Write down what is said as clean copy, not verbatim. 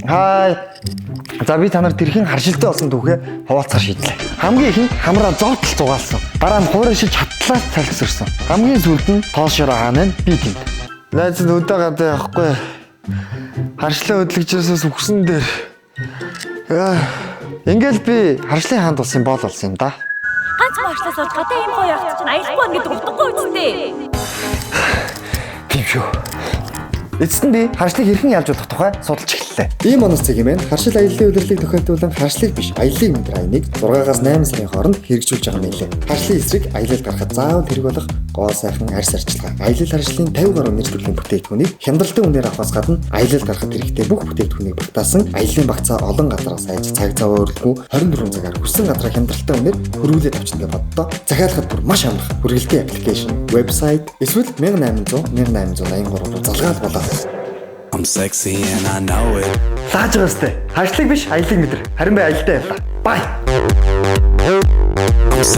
Хай. За би та нарт тэрхэн харшилтай болсон түүхээ хуваалцах шийдлээ. Хамгийн ихэнд хамраа зоотл зугаалсан. Дараа нь хуурай шиж хатлаас цалгисэрсэн. Хамгийн сүүлд нь тоошороо хаана нь би тэнд. Найз нь өдөө гадаа явахгүй. Харшлаа хөдлөгчөөсөөс үхсэн дээр. Ингээл би харшлын хаанд болсон бол юм да. Ганц маршлаас олж гадаа юм гоё явах чинь аяхгүй байна гэдэг утгагүй үстэй. Тийм шүү. Эцэст нь би харшлыг хэрхэн ялж болох тухай судалж эхэллээ. Ийм онос цэгийн маань харшил аяллаа удирдлыг тохиолдуулан харшлыг биш аяллыг өндөр айныг 6-аас 8 сарын хооронд хэрэгжүүлж байгаа мэлээ. Харшлын эсрэг аялал гаргахад заавал хэрэг болох гоо сайхан арьс арчилгаа. Аялал харшлын 50 гаруй нэр төрлийн бүтээгдэхүүнийг хямдралтай үнээр авахаас гадна аялал гаргахад хэрэгтэй бүх бүтээгдэхүүнийг багтаасан аяллаа багцаа олон газараас айж цаг зав өөрлөгүй 24 цагаар хүссэн газараа хямдралтай үнээр хөрвүүлээд авчна гэж боддоо. Захиалгад бүр маш амарх хүргэлтийн аппликейшн, вебсайт эсвэл 1800 1883 залгаал болоо. I'm sexy and I know it. Лааж байгаас тээ. Харшлыг биш аяллыг мэдэр. Харин би аялалдаа явлаа. Бай.